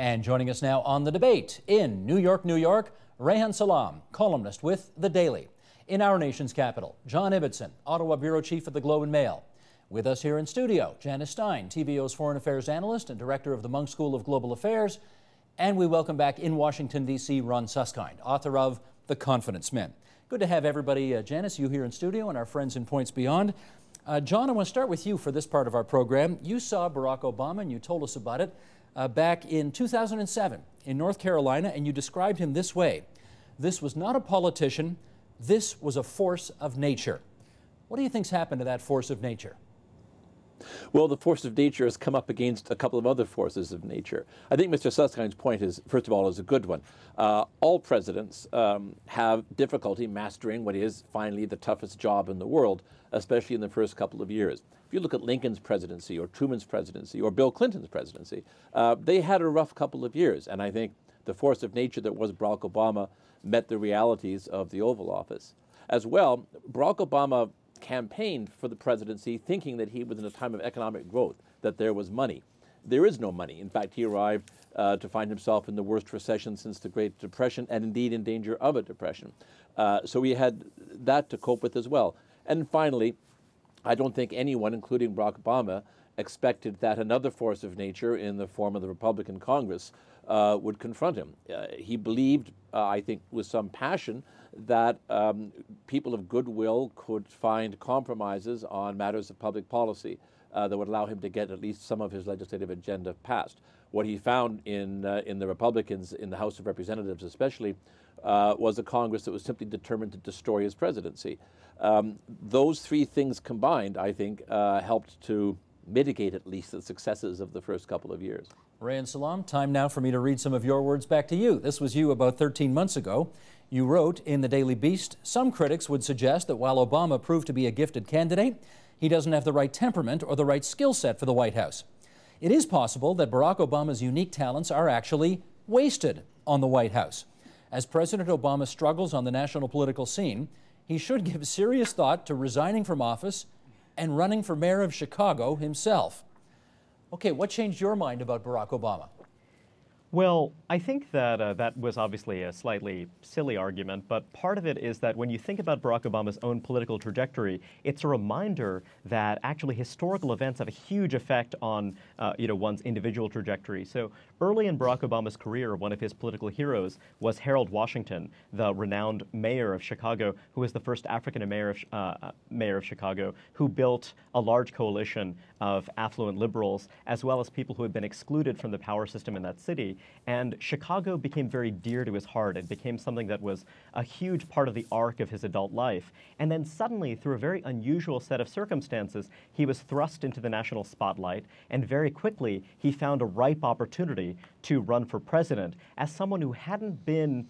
And joining us now on the debate in New York, Reihan Salam, columnist with The Daily. In our nation's capital, John Ibbotson, Ottawa bureau chief of the Globe and Mail. With us here in studio, Janice Stein, TVO's foreign affairs analyst and director of the Munk School of Global Affairs. And we welcome back in Washington, D.C., Ron Suskind, author of The Confidence Men. Good to have everybody, Janice, you here in studio, and our friends in Points Beyond. John, I want to start with you for this part of our program. You saw Barack Obama, and you told us about it back in 2007 in North Carolina, and you described him this way. This was not a politician. This was a force of nature. What do you think's happened to that force of nature? Well, the force of nature has come up against a couple of other forces of nature. I think Mr. Suskind's point is, first of all, is a good one. All presidents have difficulty mastering what is finally the toughest job in the world, especially in the first couple of years. If you look at Lincoln's presidency or Truman's presidency or Bill Clinton's presidency, they had a rough couple of years. And I think the force of nature that was Barack Obama met the realities of the Oval Office. As well, Barack Obama campaigned for the presidency thinking that he was in a time of economic growth, that there was money. There is no money. In fact, he arrived to find himself in the worst recession since the Great Depression, and indeed in danger of a depression. So he had that to cope with as well. And finally, I don't think anyone, including Barack Obama, expected that another force of nature in the form of the Republican Congress would confront him. He believed, I think with some passion, that people of goodwill could find compromises on matters of public policy that would allow him to get at least some of his legislative agenda passed. What he found in the Republicans, in the House of Representatives especially, was a Congress that was simply determined to destroy his presidency. Those three things combined, I think, helped to mitigate at least the successes of the first couple of years. Reihan Salam, time now for me to read some of your words back to you. This was you about 13 months ago. You wrote in the Daily Beast, some critics would suggest that while Obama proved to be a gifted candidate, he doesn't have the right temperament or the right skill set for the White House. It is possible that Barack Obama's unique talents are actually wasted on the White House. As President Obama struggles on the national political scene, he should give serious thought to resigning from office and running for mayor of Chicago himself. Okay, what changed your mind about Barack Obama? Well, I think that that was obviously a slightly silly argument, but part of it is that when you think about Barack Obama's own political trajectory, it's a reminder that actually historical events have a huge effect on one's individual trajectory. So early in Barack Obama's career, one of his political heroes was Harold Washington, the renowned mayor of Chicago, who was the first African mayor of Chicago, who built a large coalition of affluent liberals, as well as people who had been excluded from the power system in that city. And Chicago became very dear to his heart. It became something that was a huge part of the arc of his adult life. And then suddenly, through a very unusual set of circumstances, he was thrust into the national spotlight, and very quickly he found a ripe opportunity to run for president as someone who hadn't been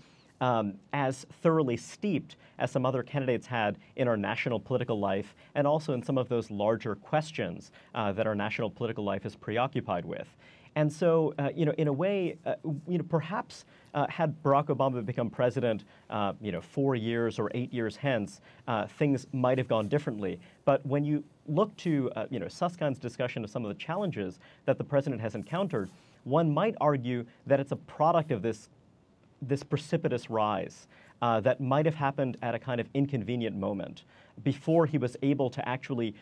as thoroughly steeped as some other candidates had in our national political life, and also in some of those larger questions that our national political life is preoccupied with. And so, in a way, perhaps had Barack Obama become president, 4 years or 8 years hence, things might have gone differently. But when you look to, Suskind's discussion of some of the challenges that the president has encountered, one might argue that it's a product of this precipitous rise that might have happened at a kind of inconvenient moment before he was able to actually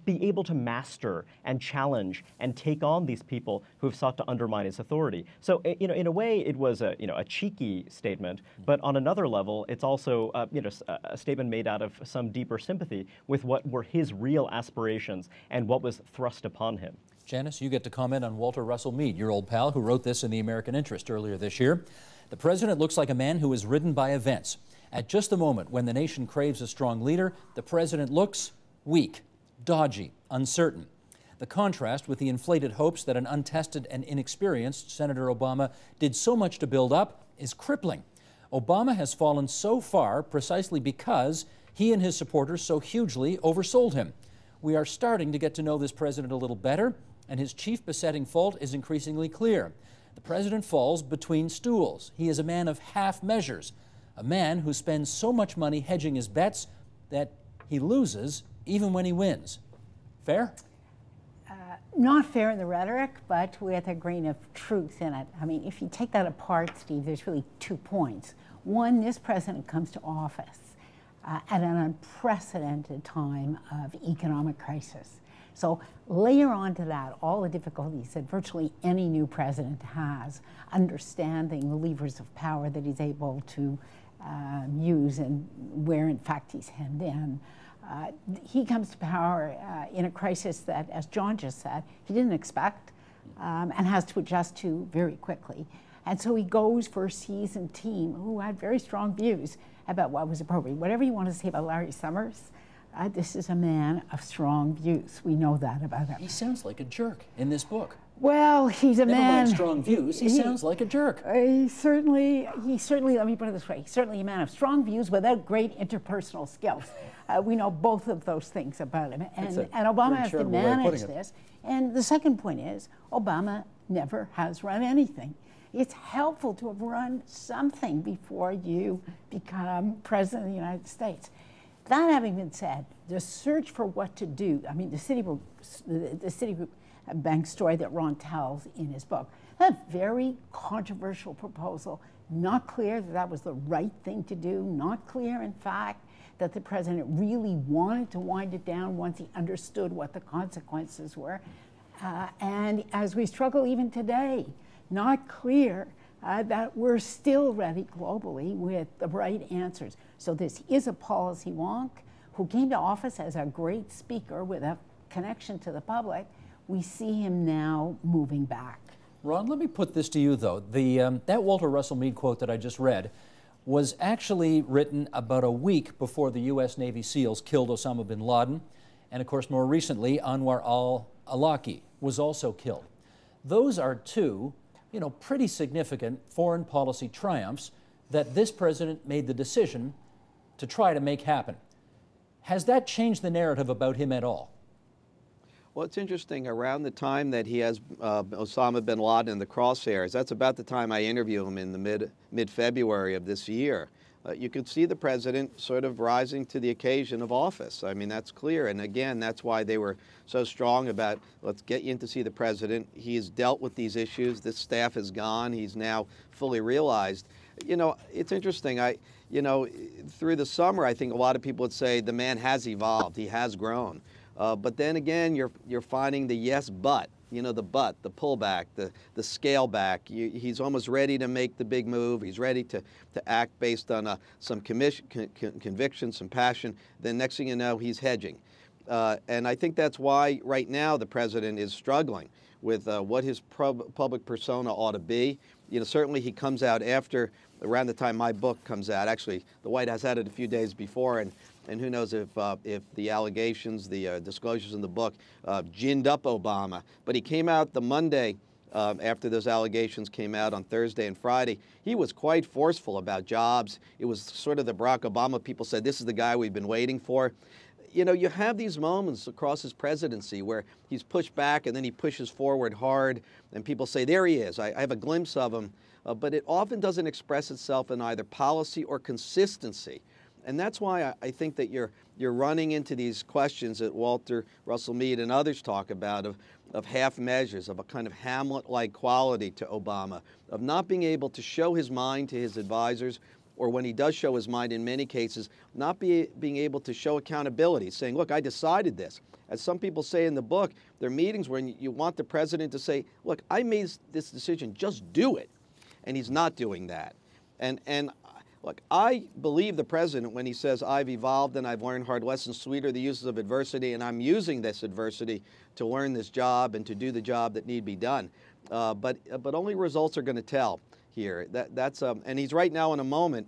be able to master and challenge and take on these people who have sought to undermine his authority. So, in a way, it was a cheeky statement, but on another level, it's also, a statement made out of some deeper sympathy with what were his real aspirations and what was thrust upon him. Janice, you get to comment on Walter Russell Meade, your old pal, who wrote this in the American Interest earlier this year. The president looks like a man who is ridden by events. At just the moment when the nation craves a strong leader, the president looks weak, dodgy, uncertain. The contrast with the inflated hopes that an untested and inexperienced Senator Obama did so much to build up is crippling. Obama has fallen so far precisely because he and his supporters so hugely oversold him. We are starting to get to know this president a little better, and his chief besetting fault is increasingly clear. The president falls between stools. He is a man of half measures, a man who spends so much money hedging his bets that he loses even when he wins. Fair? Not fair in the rhetoric, but with a grain of truth in it. I mean, if you take that apart, Steve, there's really 2 points. One, this president comes to office at an unprecedented time of economic crisis. So layer onto that all the difficulties that virtually any new president has, understanding the levers of power that he's able to use and where in fact he's hemmed in. He comes to power in a crisis that, as John just said, he didn't expect and has to adjust to very quickly. And so he goes for a seasoned team who had very strong views about what was appropriate. Whatever you want to say about Larry Summers, this is a man of strong views. We know that about him. He sounds like a jerk in this book. Well, he's a Never man. mind strong views. He sounds like a jerk. He certainly, let me put it this way, he's certainly a man of strong views without great interpersonal skills. We know both of those things about him. And Obama has to manage this. And the second point is, Obama never has run anything. It's helpful to have run something before you become president of the United States. That having been said, the search for what to do, I mean, the Citigroup bank story that Ron tells in his book, a very controversial proposal, not clear that that was the right thing to do, not clear, in fact, that the president really wanted to wind it down once he understood what the consequences were. And as we struggle even today, not clear that we're still ready globally with the right answers. So this is a policy wonk who came to office as a great speaker with a connection to the public. We see him now moving back. Ron, let me put this to you, though. That Walter Russell Meade quote that I just read was actually written about a week before the U.S. Navy SEALs killed Osama bin Laden. And of course, more recently, Anwar al-Awlaki was also killed. Those are 2 pretty significant foreign policy triumphs that this president made the decision to try to make happen. Has that changed the narrative about him at all? Well, it's interesting. Around the time that he has Osama bin Laden in the crosshairs, that's about the time I interview him in the mid-February of this year. You could see the president sort of rising to the occasion of office. I mean, that's clear. And again, that's why they were so strong about, let's get you in to see the president. He has dealt with these issues. This staff is gone. He's now fully realized. It's interesting. Through the summer, I think a lot of people would say the man has evolved. He has grown. But then again, you're finding the yes, but. The but, the pullback, the scale back. He's almost ready to make the big move. He's ready to act based on some conviction, some passion. Then next thing you know, he's hedging. And I think that's why right now the president is struggling with what his public persona ought to be. Certainly he comes out around the time my book comes out. Actually, the White House had it a few days before, and who knows if the allegations, the disclosures in the book ginned up Obama. But he came out the Monday after those allegations came out on Thursday and Friday. He was quite forceful about jobs. It was sort of the Barack Obama people said, this is the guy we've been waiting for. You have these moments across his presidency where he's pushed back and then he pushes forward hard and people say, there he is. I have a glimpse of him. But it often doesn't express itself in either policy or consistency. And that's why I think that you're running into these questions that Walter Russell Meade and others talk about of half measures, of a kind of Hamlet-like quality to Obama, of not being able to show his mind to his advisors, or when he does show his mind in many cases, not being able to show accountability, saying, look, I decided this. As some people say in the book, there are meetings where you want the president to say, look, I made this decision, just do it. And he's not doing that. And look, I believe the president when he says, I've evolved and I've learned hard lessons, sweet are the uses of adversity, and I'm using this adversity to learn this job and to do the job that need be done. But only results are going to tell here. And he's right now in a moment,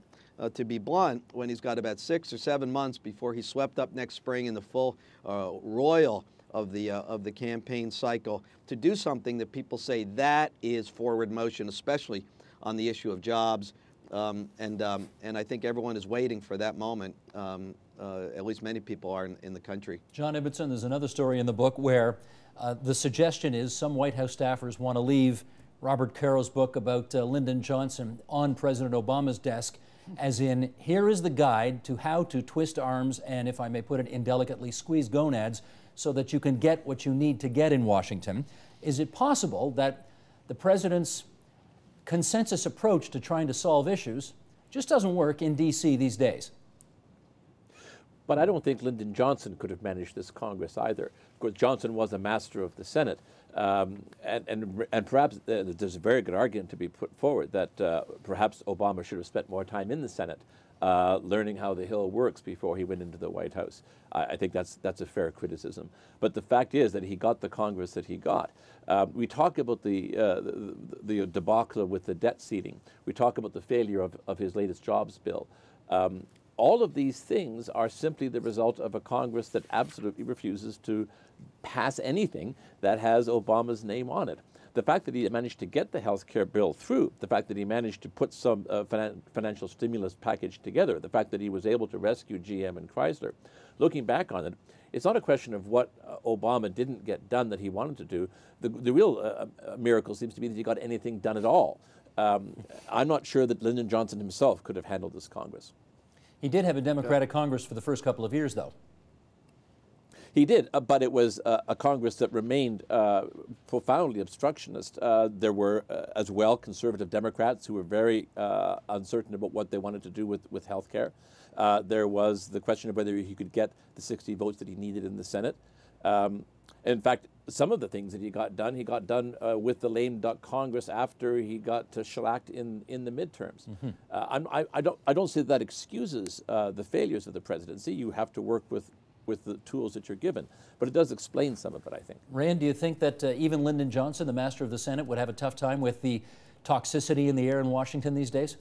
to be blunt, when he's got about 6 or 7 months before he's swept up next spring in the full royal of the campaign cycle, to do something that people say that is forward motion, especially on the issue of jobs. And I think everyone is waiting for that moment. At least many people are in the country. John Ibbotson, there's another story in the book where the suggestion is some White House staffers want to leave Robert Caro's book about Lyndon Johnson on President Obama's desk, as in, here is the guide to how to twist arms and, if I may put it indelicately, squeeze gonads so that you can get what you need to get in Washington. Is it possible that the president's consensus approach to trying to solve issues just doesn't work in D.C. these days? But I don't think Lyndon Johnson could have managed this Congress either. Of course, Johnson was a master of the Senate. And perhaps there's a very good argument to be put forward that perhaps Obama should have spent more time in the Senate learning how the Hill works before he went into the White House. I think that's a fair criticism. But the fact is that he got the Congress that he got. We talk about the debacle with the debt ceiling. We talk about the failure of his latest jobs bill. All of these things are simply the result of a Congress that absolutely refuses to pass anything that has Obama's name on it. The fact that he managed to get the health care bill through, the fact that he managed to put some financial stimulus package together, the fact that he was able to rescue GM and Chrysler, looking back on it, it's not a question of what Obama didn't get done that he wanted to do. The real miracle seems to be that he got anything done at all. I'm not sure that Lyndon Johnson himself could have handled this Congress. He did have a Democratic Congress for the first couple of years, though. He did, but it was a Congress that remained profoundly obstructionist. There were, as well, conservative Democrats who were very uncertain about what they wanted to do with health care. There was the question of whether he could get the 60 votes that he needed in the Senate. In fact, some of the things that he got done with the lame duck Congress after he got shellacked in the midterms. Mm-hmm. I don't say that excuses the failures of the presidency. You have to work with the tools that you're given, but it does explain some of it, I think. Rand, do you think that even Lyndon Johnson, the master of the Senate, would have a tough time with the toxicity in the air in Washington these days?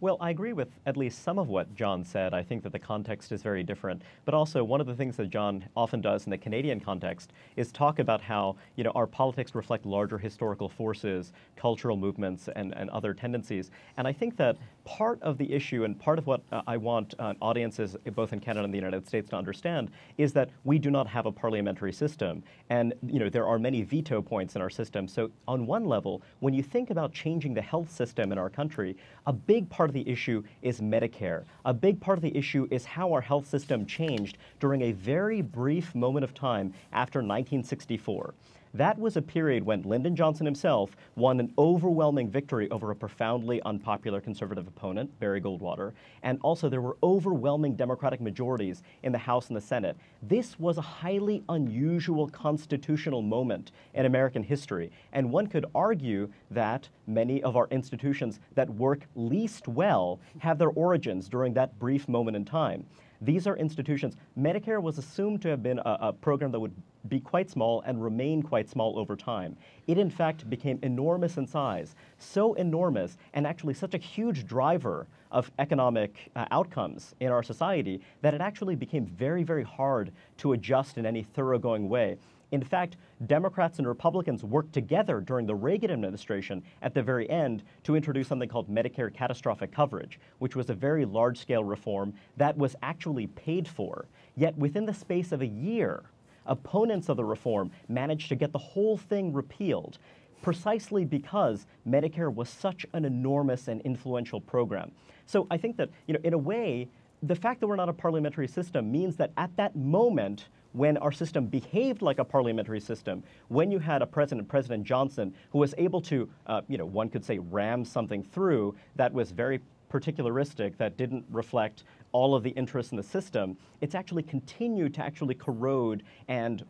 Well, I agree with at least some of what John said. I think that the context is very different. But also, one of the things that John often does in the Canadian context is talk about how, our politics reflect larger historical forces, cultural movements, and other tendencies. And I think that part of the issue and part of what I want audiences both in Canada and the United States to understand is that we do not have a parliamentary system. And, there are many veto points in our system. So on one level, when you think about changing the health system in our country, a big part of the issue is Medicare. A big part of the issue is how our health system changed during a very brief moment of time after 1964. That was a period when Lyndon Johnson himself won an overwhelming victory over a profoundly unpopular conservative opponent, Barry Goldwater, and also there were overwhelming Democratic majorities in the House and the Senate. This was a highly unusual constitutional moment in American history, and one could argue that many of our institutions that work least well have their origins during that brief moment in time. These are institutions. Medicare was assumed to have been a program that would be quite small and remain quite small over time. It, in fact, became enormous in size, so enormous and actually such a huge driver of economic outcomes in our society that it actually became very, very hard to adjust in any thoroughgoing way. In fact, Democrats and Republicans worked together during the Reagan administration at the very end to introduce something called Medicare catastrophic coverage, which was a very large-scale reform that was actually paid for. Yet within the space of a year, opponents of the reform managed to get the whole thing repealed, precisely because Medicare was such an enormous and influential program. So I think that, in a way, the fact that we're not a parliamentary system means that at that moment, when our system behaved like a parliamentary system, when you had a president, President Johnson, who was able to, one could say, ram something through that was very particularistic, that didn't reflect all of the interests in the system, it's actually continued to actually corrode and,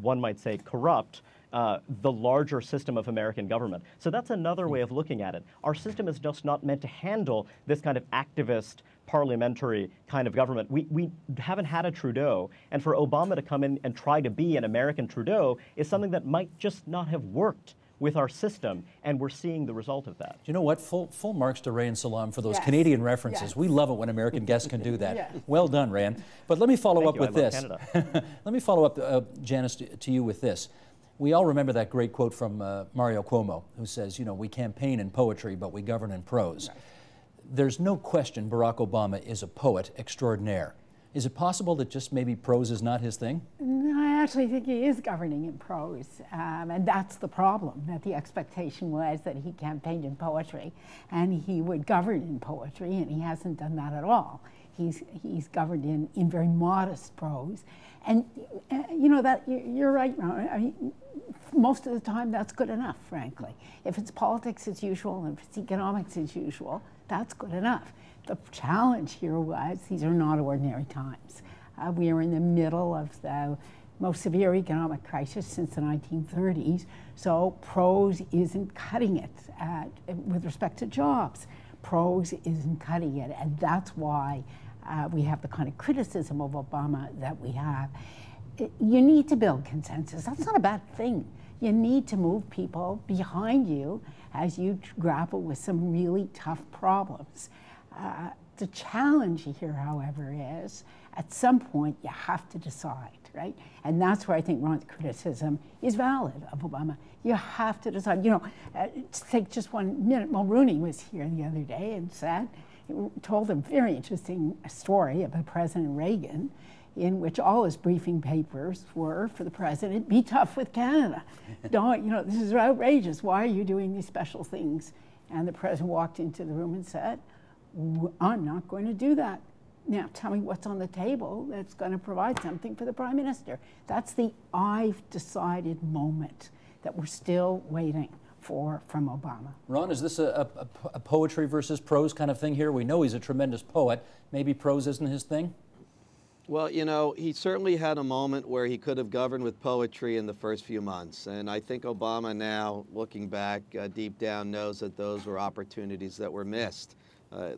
one might say, corrupt the larger system of American government. So that's another way of looking at it. Our system is just not meant to handle this kind of activist, parliamentary kind of government. We haven't had a Trudeau, and for Obama to come in and try to be an American Trudeau is something that might just not have worked with our system, and we're seeing the result of that. Do you know what? Full marks to Ray and Salam for those Canadian references. Yes. We love it when American guests can do that. Yeah. Well done, Rand. But let me follow up with this. Canada. Let me follow up, Janice, to you with this. We all remember that great quote from Mario Cuomo, who says, we campaign in poetry, but we govern in prose. Right. There's no question Barack Obama is a poet extraordinaire. Is it possible that just maybe prose is not his thing? No, I actually think he is governing in prose, and that's the problem, that the expectation was that he campaigned in poetry and he would govern in poetry, and he hasn't done that at all. he's governed in very modest prose. And you know, that you're right, Ron. I mean, most of the time that's good enough, frankly. If it's politics as usual, and if it's economics as usual, that's good enough. The challenge here was these are not ordinary times. We are in the middle of the most severe economic crisis since the 1930s, so prose isn't cutting it with respect to jobs. Prose isn't cutting it, and that's why we have the kind of criticism of Obama that we have. You need to build consensus. That's not a bad thing. You need to move people behind you as you grapple with some really tough problems. The challenge here, however, is at some point you have to decide, right? And that's where I think Ron's criticism is valid of Obama. You have to decide. You know, take just 1 minute. Mulrooney was here the other day and told a very interesting story about President Reagan, in which all his briefing papers were for the president: be tough with Canada. Don't, you know, this is outrageous. Why are you doing these special things? And the president walked into the room and said, I'm not going to do that. Now tell me what's on the table that's going to provide something for the prime minister. That's the I've decided moment that we're still waiting for from Obama. Ron, is this a poetry versus prose kind of thing here? We know he's a tremendous poet. Maybe prose isn't his thing? Well, you know, he certainly had a moment where he could have governed with poetry in the first few months. And I think Obama now, looking back deep down, knows that those were opportunities that were missed.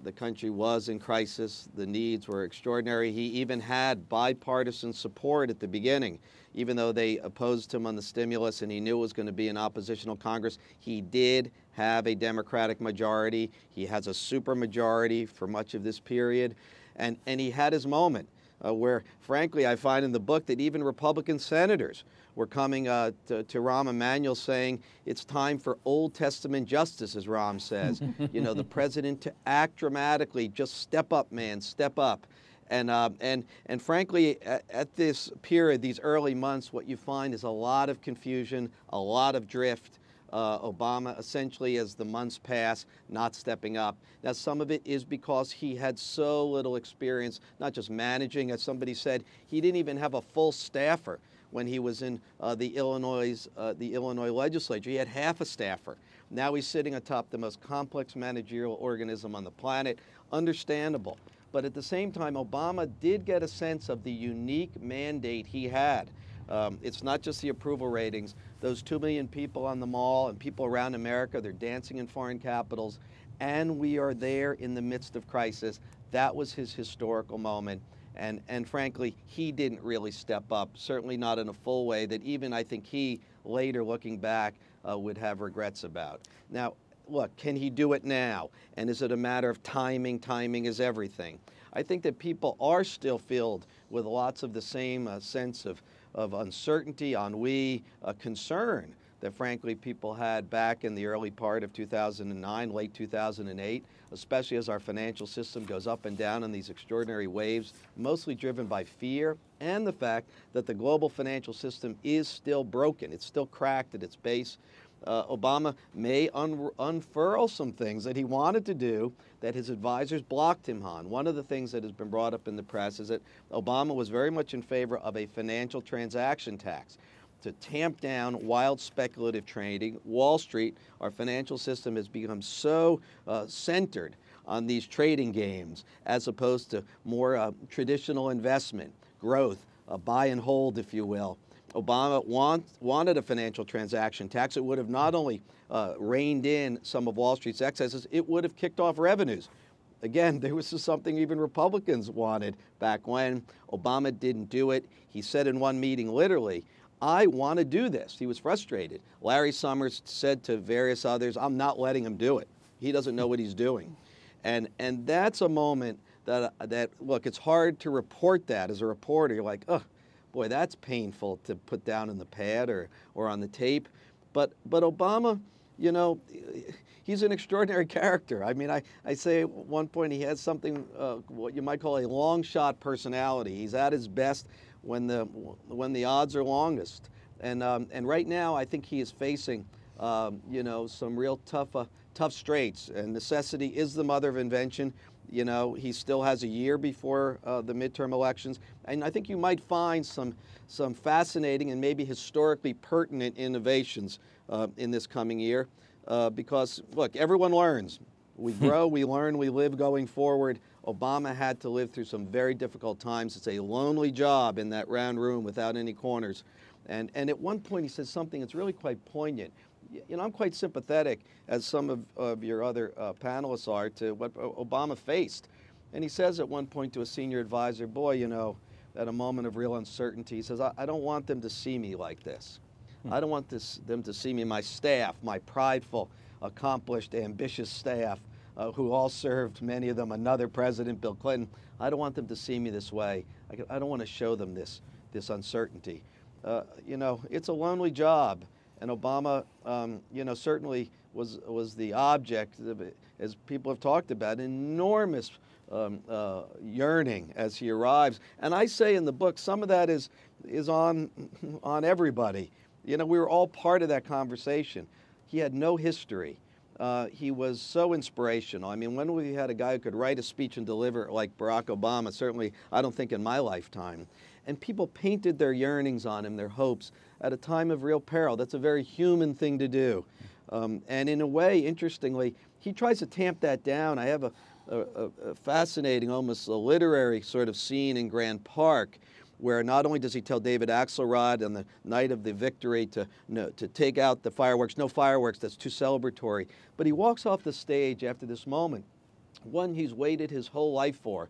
The country was in crisis. The needs were extraordinary. He even had bipartisan support at the beginning. Even though they opposed him on the stimulus and he knew it was going to be an oppositional Congress, he did have a Democratic majority. He has a supermajority for much of this period. And he had his moment where, frankly, I find in the book that even Republican senators were coming to Rahm Emanuel saying it's time for Old Testament justice, as Rahm says. You know, the president to act dramatically, just step up, man, step up. And frankly, at this period, these early months, what you find is a lot of confusion, a lot of drift. Obama essentially, as the months pass, not stepping up. Now, some of it is because he had so little experience, not just managing, as somebody said, he didn't even have a full staffer when he was in the Illinois legislature. He had half a staffer. Now he's sitting atop the most complex managerial organism on the planet. Understandable. But at the same time, Obama did get a sense of the unique mandate he had. It's not just the approval ratings. Those 2 million people on the mall and people around America, they're dancing in foreign capitals, and we are there in the midst of crisis. That was his historical moment. And frankly, he didn't really step up, certainly not in a full way that even I think he, later looking back, would have regrets about. Now, look, can he do it now? And is it a matter of timing? Timing is everything. I think that people are still filled with lots of the same sense of uncertainty, ennui, concern that frankly people had back in the early part of 2009, late 2008, especially as our financial system goes up and down in these extraordinary waves, mostly driven by fear and the fact that the global financial system is still broken. It's still cracked at its base. Obama may unfurl some things that he wanted to do that his advisors blocked him on. One of the things that has been brought up in the press is that Obama was very much in favor of a financial transaction tax to tamp down wild speculative trading. Wall Street, our financial system, has become so centered on these trading games as opposed to more traditional investment, growth, buy and hold, if you will. Obama wanted a financial transaction tax. It would have not only reined in some of Wall Street's excesses, it would have kicked off revenues. Again, there was something even Republicans wanted back when. Obama didn't do it. He said in one meeting, literally, I want to do this. He was frustrated. Larry Summers said to various others, I'm not letting him do it. He doesn't know what he's doing. And that's a moment that look, it's hard to report that as a reporter. You're like, oh, boy, that's painful to put down in the pad or on the tape. But Obama, you know, he's an extraordinary character. I mean, I say at one point he has something, what you might call a long shot personality. He's at his best when the odds are longest. And right now, I think he is facing, you know, some real tough tough straits, and necessity is the mother of invention. You know, he still has a year before the midterm elections, and I think you might find some fascinating and maybe historically pertinent innovations in this coming year, because, look, everyone learns. We grow, we learn, we live going forward. Obama had to live through some very difficult times. It's a lonely job in that round room without any corners. And at one point he says something that's really quite poignant. You know, I'm quite sympathetic, as some of your other panelists are, to what Obama faced. And he says at one point to a senior advisor, boy, you know, at a moment of real uncertainty, he says, I don't want them to see me like this. I don't want them to see me, my staff, my prideful, accomplished, ambitious staff, who all served, many of them, another president, Bill Clinton. I don't want them to see me this way. I don't want to show them this uncertainty. You know, it's a lonely job. And Obama, you know, certainly was the object of it, as people have talked about, enormous yearning as he arrives. And I say in the book, some of that is on everybody. You know, we were all part of that conversation. He had no history. He was so inspirational. I mean, when we had a guy who could write a speech and deliver it like Barack Obama, certainly I don't think in my lifetime. And people painted their yearnings on him, their hopes, at a time of real peril. That's a very human thing to do. And in a way, interestingly, he tries to tamp that down. I have a fascinating, almost a literary sort of scene in Grant Park, where not only does he tell David Axelrod on the night of the victory to take out the fireworks, no fireworks, that's too celebratory, but he walks off the stage after this moment, one he's waited his whole life for,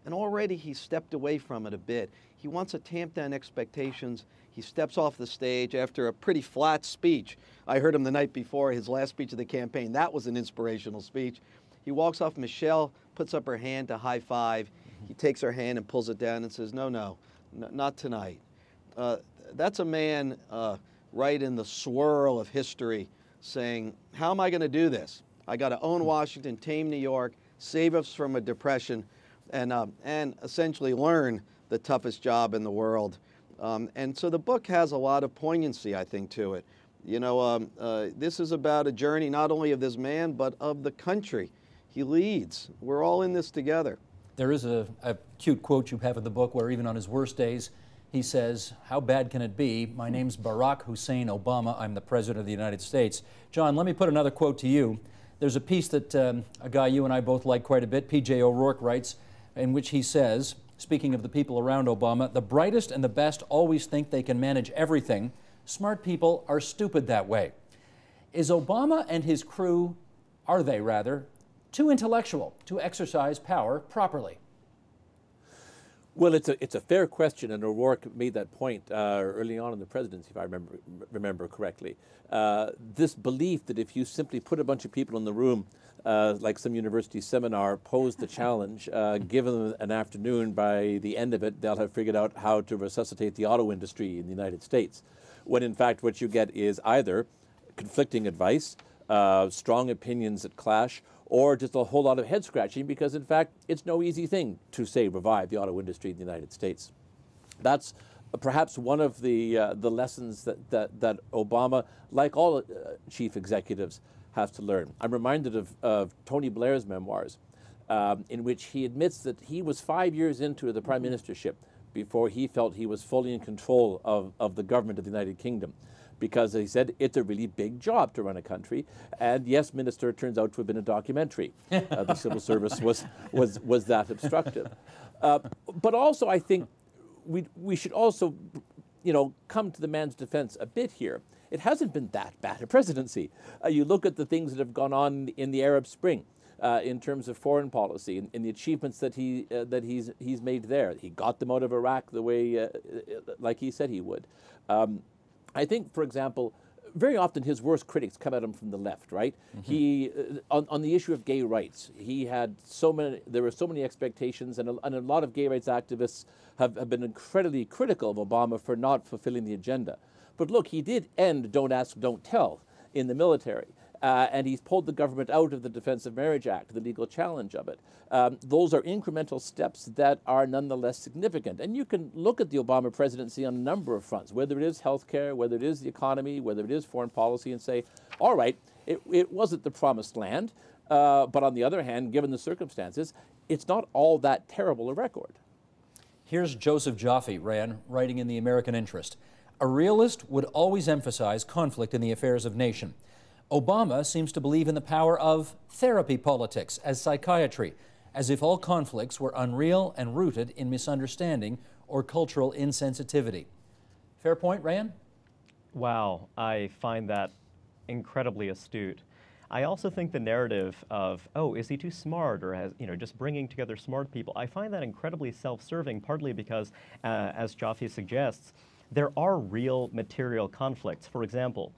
and already he's stepped away from it a bit. He wants to tamp down expectations. He steps off the stage after a pretty flat speech. I heard him the night before, his last speech of the campaign. That was an inspirational speech. He walks off. Michelle puts up her hand to high five. He takes her hand and pulls it down and says, no, not tonight. That's a man right in the swirl of history saying, how am I going to do this? I got to own Washington, tame New York, save us from a depression, and essentially learn the toughest job in the world. And so the book has a lot of poignancy, I think, to it. You know, this is about a journey not only of this man, but of the country he leads. We're all in this together. There is a cute quote you have in the book where even on his worst days, he says, how bad can it be? My name's Barack Hussein Obama. I'm the President of the United States. John, let me put another quote to you. There's a piece that a guy you and I both like quite a bit, P.J. O'Rourke, writes, in which he says, speaking of the people around Obama, the brightest and the best always think they can manage everything. Smart people are stupid that way. Is Obama and his crew, are they rather, too intellectual to exercise power properly? Well, it's a fair question, and O'Rourke made that point early on in the presidency, if I remember correctly. This belief that if you simply put a bunch of people in the room, like some university seminar, pose the challenge, give them an afternoon, by the end of it, they'll have figured out how to resuscitate the auto industry in the United States. When in fact what you get is either conflicting advice, strong opinions that clash, or just a whole lot of head scratching, because in fact it's no easy thing to, say, revive the auto industry in the United States. That's perhaps one of the lessons that Obama, like all chief executives, has to learn. I'm reminded of Tony Blair's memoirs, in which he admits that he was 5 years into the prime ministership before he felt he was fully in control of the government of the United Kingdom. Because he said it's a really big job to run a country, and yes, minister turns out to have been a documentary. The civil service was that obstructive. But also, I think we should also, you know, come to the man's defense a bit here. It hasn't been that bad a presidency. You look at the things that have gone on in the Arab Spring, in terms of foreign policy and the achievements that he's made there. He got them out of Iraq the way, like he said he would. I think, for example, very often his worst critics come at him from the left, right? Mm-hmm. He, on the issue of gay rights, there were so many expectations, and a lot of gay rights activists have been incredibly critical of Obama for not fulfilling the agenda. But look, he did end Don't Ask, Don't Tell in the military. And he's pulled the government out of the Defense of Marriage Act, the legal challenge of it. Those are incremental steps that are nonetheless significant. And you can look at the Obama presidency on a number of fronts, whether it is healthcare, whether it is the economy, whether it is foreign policy, and say, all right, It wasn't the promised land, but on the other hand, given the circumstances, it's not all that terrible a record. Here's Joseph Joffe, writing in The American Interest. A realist would always emphasize conflict in the affairs of nation. Obama seems to believe in the power of therapy politics as psychiatry, as if all conflicts were unreal and rooted in misunderstanding or cultural insensitivity. Fair point, Rayan? Wow, I find that incredibly astute. I also think the narrative of, oh, is he too smart, or has, just bringing together smart people, I find that incredibly self-serving, partly because, as Joffe suggests, there are real material conflicts. For example,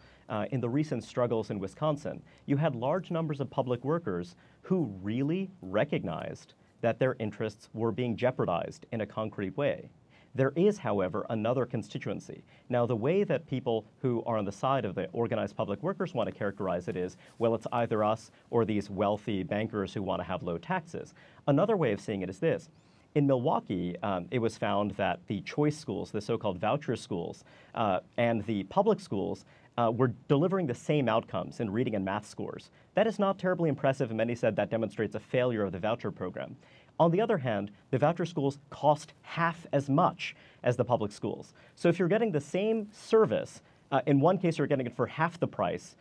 in the recent struggles in Wisconsin, you had large numbers of public workers who really recognized that their interests were being jeopardized in a concrete way. There is, however, another constituency. Now, the way that people who are on the side of the organized public workers want to characterize it is, well, it's either us or these wealthy bankers who want to have low taxes. Another way of seeing it is this. In Milwaukee, it was found that the choice schools, the so-called voucher schools, and the public schools were delivering the same outcomes in reading and math scores. That is not terribly impressive, and many said that demonstrates a failure of the voucher program. On the other hand, the voucher schools cost half as much as the public schools. So if you're getting the same service, in one case you're getting it for half the price,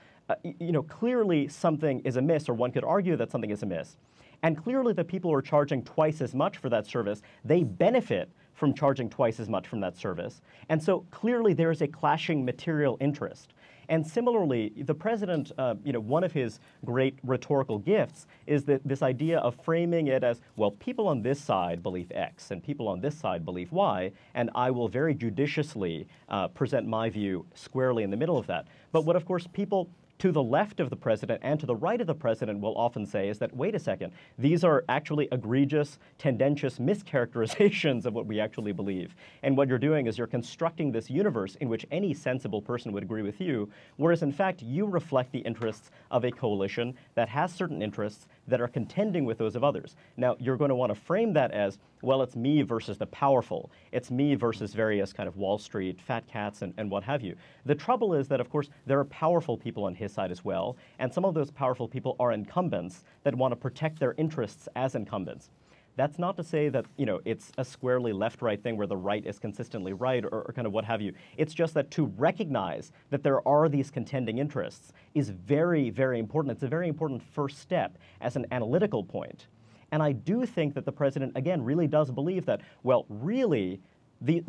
clearly something is amiss, or one could argue that something is amiss. And clearly the people who are charging twice as much for that service, they benefit from charging twice as much from that service. And so clearly there is a clashing material interest. And similarly, the president, one of his great rhetorical gifts is that this idea of framing it as, well, people on this side believe X and people on this side believe Y, and I will very judiciously present my view squarely in the middle of that. But what, of course, people to the left of the president and to the right of the president will often say is that, wait a second, these are actually egregious, tendentious mischaracterizations of what we actually believe. And what you're doing is you're constructing this universe in which any sensible person would agree with you, whereas in fact you reflect the interests of a coalition that has certain interests that are contending with those of others. Now, you're going to want to frame that as, well, it's me versus the powerful. It's me versus various kind of Wall Street fat cats and what have you. The trouble is that, of course, there are powerful people on his side as well, and some of those powerful people are incumbents that want to protect their interests as incumbents. That's not to say that, it's a squarely left-right thing where the right is consistently right or kind of what have you. It's just that to recognize that there are these contending interests is very, very important. It's a very important first step as an analytical point. And I do think that the president, again, really does believe that, well, really,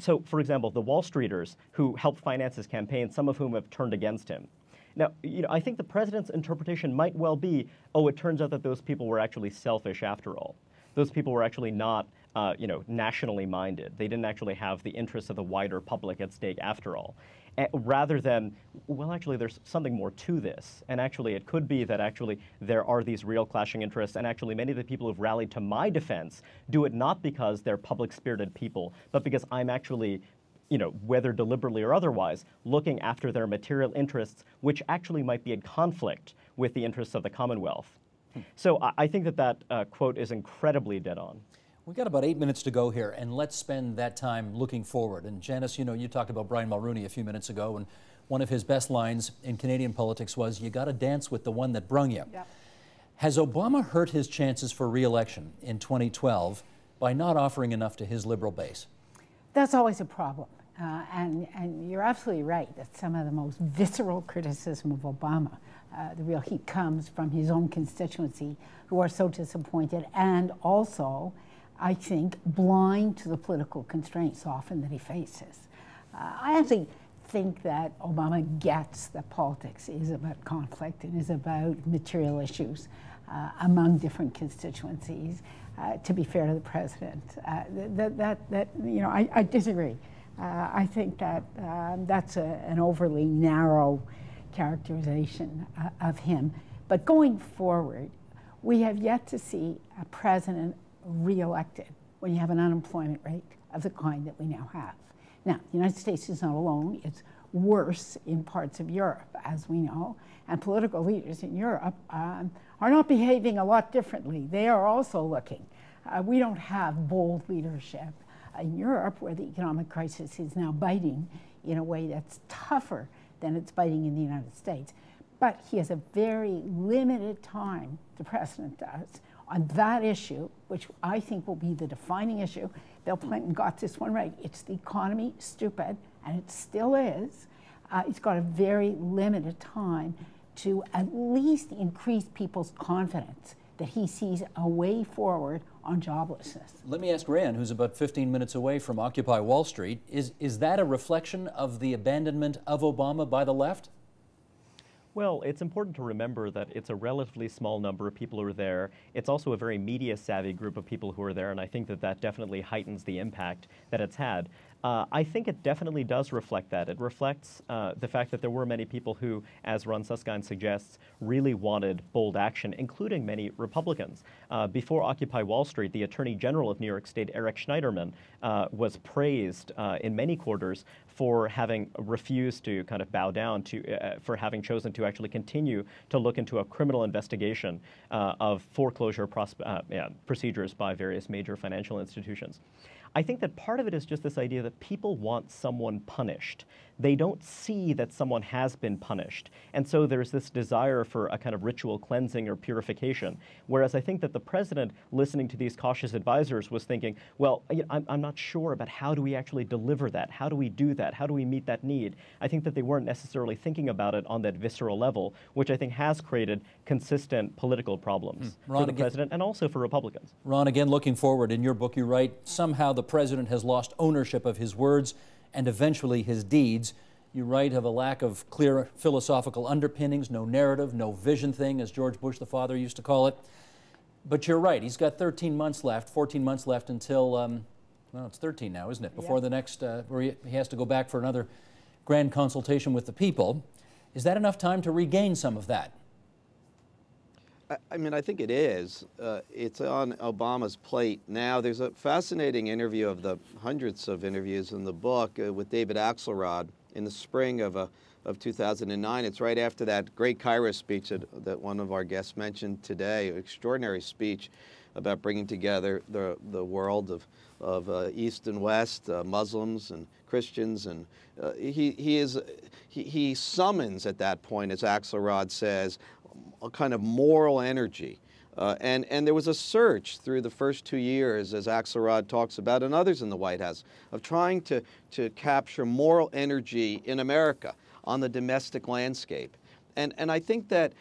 so for example, the Wall Streeters who helped finance his campaign, some of whom have turned against him. Now, I think the president's interpretation might well be, oh, it turns out that those people were actually selfish after all. Those people were actually not, nationally minded. They didn't actually have the interests of the wider public at stake after all. Rather than, well, actually, there's something more to this. And actually, it could be that actually there are these real clashing interests. And actually, many of the people who've rallied to my defense do it not because they're public-spirited people, but because I'm actually, whether deliberately or otherwise, looking after their material interests, which actually might be in conflict with the interests of the Commonwealth. So I think that quote is incredibly dead on. We've got about 8 minutes to go here, and let's spend that time looking forward. And Janice, you talked about Brian Mulroney a few minutes ago, and one of his best lines in Canadian politics was, you got to dance with the one that brung you. Yep. Has Obama hurt his chances for re-election in 2012 by not offering enough to his liberal base? That's always a problem. And you're absolutely right that some of the most visceral criticism of Obama, the real heat comes from his own constituency who are so disappointed and also, I think, blind to the political constraints often that he faces. I actually think that Obama gets that politics is about conflict and is about material issues among different constituencies. To be fair to the president, I disagree. I think that that's an overly narrow characterization of him. But going forward, we have yet to see a president re-elected when you have an unemployment rate of the kind that we now have. Now, the United States is not alone. It's worse in parts of Europe, as we know, and political leaders in Europe are not behaving a lot differently. They are also looking. We don't have bold leadership in Europe, where the economic crisis is now biting in a way that's tougher than it's biting in the United States. But he has a very limited time, the president does, on that issue, which I think will be the defining issue. Bill Clinton got this one right. It's the economy, stupid, and it still is. He's got a very limited time to at least increase people's confidence that he sees a way forward on joblessness. Let me ask Rand, who's about 15 minutes away from Occupy Wall Street, is that a reflection of the abandonment of Obama by the left? Well, it's important to remember that it's a relatively small number of people who are there. It's also a very media-savvy group of people who are there, and I think that that definitely heightens the impact that it's had. I think it definitely does reflect that. It reflects the fact that there were many people who, as Ron Suskind suggests, really wanted bold action, including many Republicans. Before Occupy Wall Street, the Attorney General of New York State, Eric Schneiderman, was praised in many quarters for having refused to kind of bow down to, for having chosen to actually continue to look into a criminal investigation of foreclosure procedures by various major financial institutions. I think that part of it is just this idea that people want someone punished. They don't see that someone has been punished. And so there's this desire for a kind of ritual cleansing or purification. Whereas I think that the president, listening to these cautious advisors, was thinking, well, I'm not sure about how do we actually deliver that? How do we do that? How do we meet that need? I think that they weren't necessarily thinking about it on that visceral level, which I think has created consistent political problems for the president and also for Republicans. Ron, again, looking forward, in your book you write, somehow the president has lost ownership of his words and eventually his deeds. You write of a lack of clear philosophical underpinnings, no narrative, no vision thing, as George Bush the father used to call it. But you're right, he's got 13 months left, 14 months left until, well, it's 13 now, isn't it? Before the next, where he has to go back for another grand consultation with the people. Is that enough time to regain some of that? I mean, I think it is. It's on Obama's plate now. There's a fascinating interview of the hundreds of interviews in the book with David Axelrod in the spring of 2009. It's right after that great Cairo speech that one of our guests mentioned today, extraordinary speech about bringing together the world of East and West, Muslims and Christians. And he summons at that point, as Axelrod says, a kind of moral energy. And there was a search through the first 2 years, as Axelrod talks about, and others in the White House, of trying to capture moral energy in America on the domestic landscape. And I think that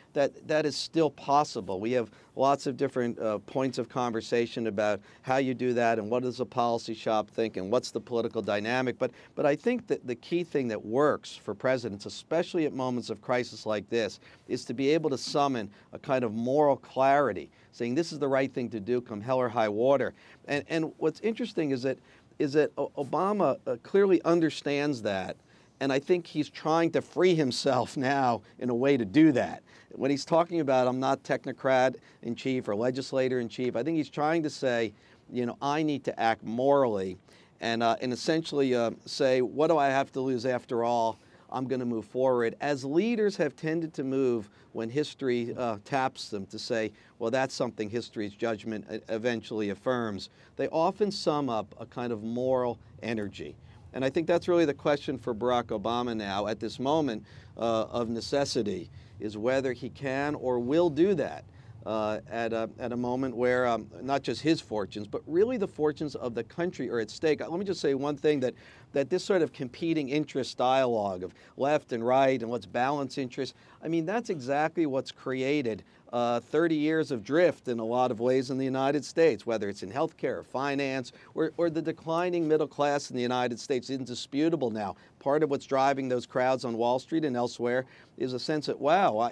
is still possible. We have lots of different points of conversation about how you do that and what does a policy shop think and what's the political dynamic. But I think that the key thing that works for presidents, especially at moments of crisis like this, is to be able to summon a kind of moral clarity, saying this is the right thing to do come hell or high water. And what's interesting is that Obama clearly understands that. And I think he's trying to free himself now in a way to do that. When he's talking about, I'm not technocrat in chief or legislator in chief, I think he's trying to say, you know, I need to act morally and essentially say, what do I have to lose after all? I'm going to move forward. As leaders have tended to move when history taps them to say, well, that's something history's judgment eventually affirms, they often sum up a kind of moral energy. And I think that's really the question for Barack Obama now at this moment of necessity, is whether he can or will do that at a moment where not just his fortunes, but really the fortunes of the country are at stake. Let me just say one thing, that this sort of competing interest dialogue of left and right and let's balance interests, I mean, that's exactly what's created 30 years of drift in a lot of ways in the United States, whether it's in healthcare or finance or the declining middle class in the United States. It's indisputable now. Part of what's driving those crowds on Wall Street and elsewhere is a sense that, wow,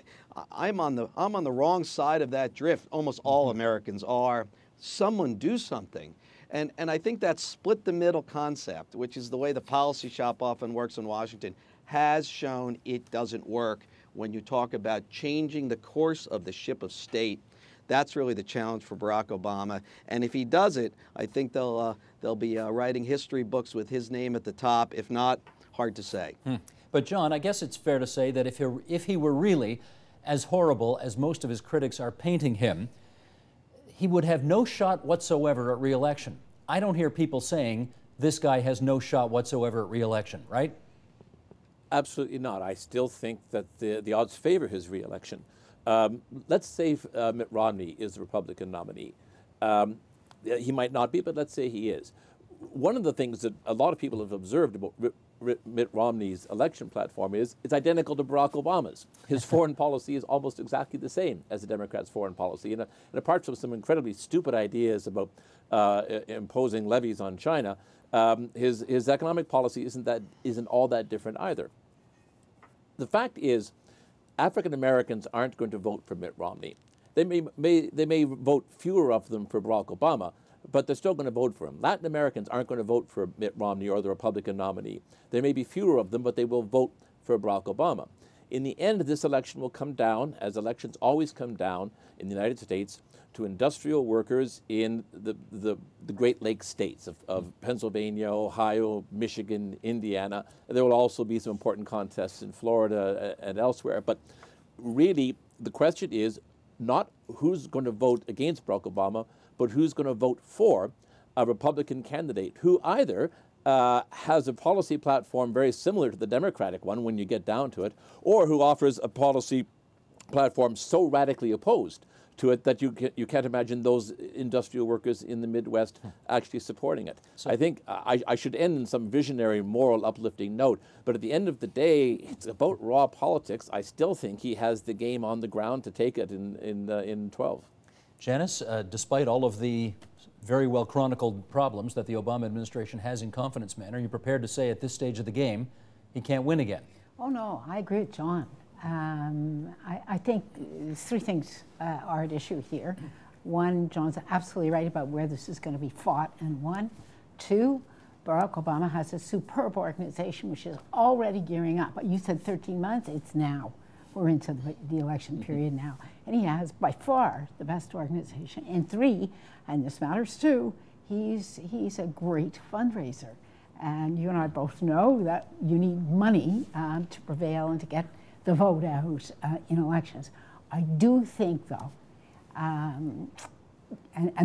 I'm on the wrong side of that drift. Almost all Americans are. Someone do something. And I think that split the middle concept, which is the way the policy shop often works in Washington, has shown it doesn't work when you talk about changing the course of the ship of state. That's really the challenge for Barack Obama. And if he does it, I think they'll be writing history books with his name at the top. If not, hard to say. But John, I guess it's fair to say that if he were really as horrible as most of his critics are painting him, he would have no shot whatsoever at re-election. I don't hear people saying this guy has no shot whatsoever at re-election, right? Absolutely not. I still think that the odds favor his re-election. Let's say Mitt Romney is the Republican nominee. He might not be, but let's say he is. One of the things that a lot of people have observed about Mitt Romney's election platform is it's identical to Barack Obama's. His foreign policy is almost exactly the same as the Democrats' foreign policy. And apart from some incredibly stupid ideas about imposing levies on China, his economic policy isn't all that different either. The fact is, African Americans aren't going to vote for Mitt Romney. They may vote fewer of them for Barack Obama, but they're still going to vote for him. Latin Americans aren't going to vote for Mitt Romney or the Republican nominee. There may be fewer of them, but they will vote for Barack Obama. In the end, this election will come down, as elections always come down in the United States, to industrial workers in the Great Lakes states of Pennsylvania, Ohio, Michigan, Indiana. There will also be some important contests in Florida and elsewhere. But really, the question is not who's going to vote against Barack Obama, but who's going to vote for a Republican candidate who either has a policy platform very similar to the Democratic one when you get down to it, or who offers a policy platform so radically opposed to it that you can't imagine those industrial workers in the Midwest actually supporting it. So I think I should end in some visionary, moral, uplifting note, but at the end of the day, it's about raw politics. I still think he has the game on the ground to take it in 12. Janice, despite all of the very well chronicled problems that the Obama administration has in confidence men, are you prepared to say at this stage of the game he can't win again? Oh no, I agree with John. I think three things are at issue here. One, John's absolutely right about where this is going to be fought and won. Two, Barack Obama has a superb organization which is already gearing up. You said 13 months, it's now. We're into the election period now. And he has by far the best organization. And three, and this matters too, he's a great fundraiser. And you and I both know that you need money to prevail and to get the vote out in elections. I do think, though, and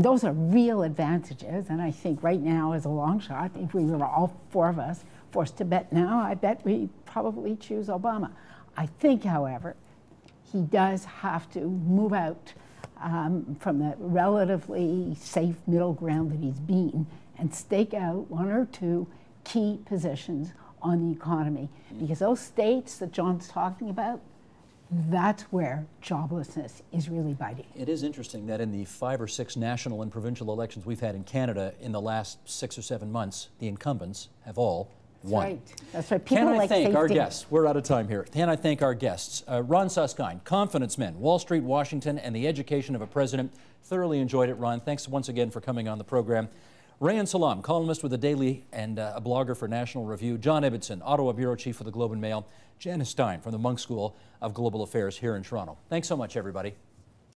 those are real advantages, and I think right now is a long shot. If we were all four of us forced to bet now, I bet we'd probably choose Obama. I think, however, he does have to move out from the relatively safe middle ground that he's been and stake out one or two key positions on the economy, because those states that John's talking about, that's where joblessness is really biting. It is interesting that in the 5 or 6 national and provincial elections we've had in Canada in the last 6 or 7 months, the incumbents have all won. That's right. That's right. People Can I like thank our safety. guests? We're out of time here. Can I thank our guests? Ron Suskind, Confidence Men, Wall Street, Washington, and the Education of a President. Thoroughly enjoyed it, Ron. Thanks once again for coming on the program. Rayan Salam, columnist with The Daily and a blogger for National Review. John Ibbotson, Ottawa Bureau Chief for the Globe and Mail. Janice Stein from the Munk School of Global Affairs here in Toronto. Thanks so much, everybody.